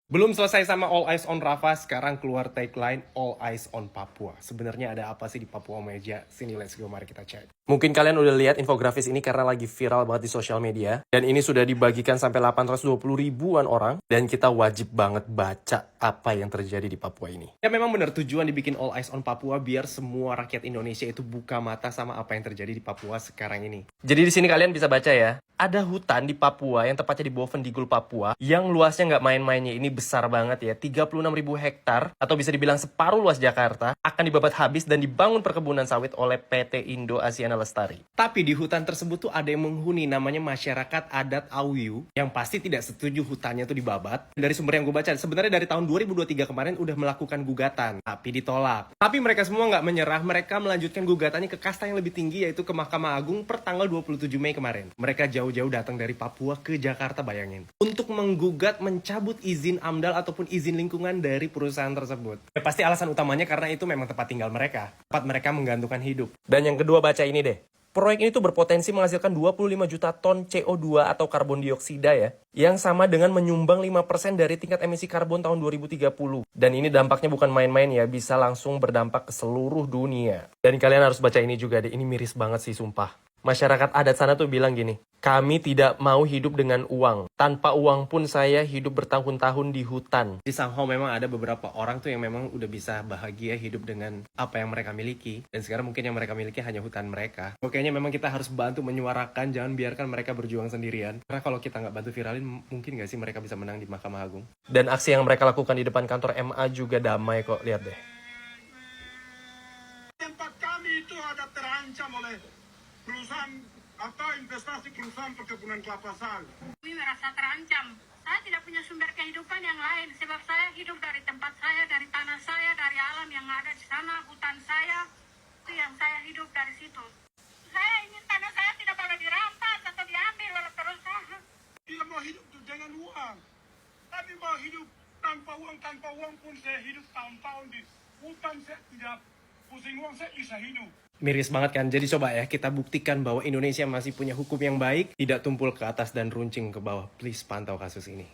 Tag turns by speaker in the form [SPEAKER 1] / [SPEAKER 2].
[SPEAKER 1] Belum selesai sama All Eyes on Rafa, sekarang keluar tagline All Eyes on Papua. Sebenarnya ada apa sih di Papua Meja? Sini let's go, mari kita cek. Mungkin kalian udah lihat infografis ini karena lagi viral banget di sosial media. Dan ini sudah dibagikan sampai 820 ribuan orang. Dan kita wajib banget baca apa yang terjadi di Papua ini. Ya memang benar tujuan dibikin All Eyes on Papua biar semua rakyat Indonesia itu buka mata sama apa yang terjadi di Papua sekarang ini. Jadi di sini kalian bisa baca ya. Ada hutan di Papua yang tepatnya di bawah Vendigul Papua yang luasnya nggak main-mainnya, ini besar banget ya, 36.000 hektar atau bisa dibilang separuh luas Jakarta akan dibabat habis dan dibangun perkebunan sawit oleh PT Indo Asiana Lestari. Tapi di hutan tersebut tuh ada yang menghuni namanya masyarakat adat Auyu yang pasti tidak setuju hutannya tuh dibabat. Dari sumber yang gue baca sebenarnya dari tahun 2023 kemarin udah melakukan gugatan tapi ditolak. Tapi mereka semua nggak menyerah, mereka melanjutkan gugatannya ke kasta yang lebih tinggi yaitu ke Mahkamah Agung per tanggal 27 Mei kemarin. Mereka jauh-jauh datang dari Papua ke Jakarta, bayangin, untuk menggugat mencabut izin AMDAL ataupun izin lingkungan dari perusahaan tersebut. Ya, pasti alasan utamanya karena itu memang tempat tinggal mereka, tempat mereka menggantungkan hidup. Dan yang kedua, baca ini deh. Proyek ini tuh berpotensi menghasilkan 25 juta ton CO2 atau karbon dioksida ya, yang sama dengan menyumbang 5% dari tingkat emisi karbon tahun 2030. Dan ini dampaknya bukan main-main ya, bisa langsung berdampak ke seluruh dunia. Dan kalian harus baca ini juga deh, ini miris banget sih sumpah. Masyarakat adat sana tuh bilang gini, kami tidak mau hidup dengan uang. Tanpa uang pun saya hidup bertahun-tahun di hutan. Di Sanghau memang ada beberapa orang tuh yang memang udah bisa bahagia hidup dengan apa yang mereka miliki. Dan sekarang mungkin yang mereka miliki hanya hutan mereka. Kayaknya memang kita harus bantu menyuarakan, jangan biarkan mereka berjuang sendirian. Karena kalau kita nggak bantu viralin, mungkin nggak sih mereka bisa menang di Mahkamah Agung. Dan aksi yang mereka lakukan di depan kantor MA juga damai kok, lihat deh.
[SPEAKER 2] Tempat kami itu ada terancam oleh perusahaan atau investasi perusahaan perkebunan kelapa sawit.
[SPEAKER 3] Kami merasa terancam. Saya tidak punya sumber kehidupan yang lain sebab saya hidup dari tempat saya, dari tanah saya, dari alam yang ada di sana, hutan saya. Itu yang saya hidup dari situ. Saya ingin tanah saya tidak boleh dirampas atau diambil oleh perusahaan.
[SPEAKER 2] Tidak mau hidup dengan uang. Tapi mau hidup tanpa uang pun saya hidup tahun-tahun di hutan, saya tidak pusing uang, saya bisa hidup.
[SPEAKER 1] Miris banget kan? Jadi coba ya kita buktikan bahwa Indonesia masih punya hukum yang baik, tidak tumpul ke atas dan runcing ke bawah. Please pantau kasus ini.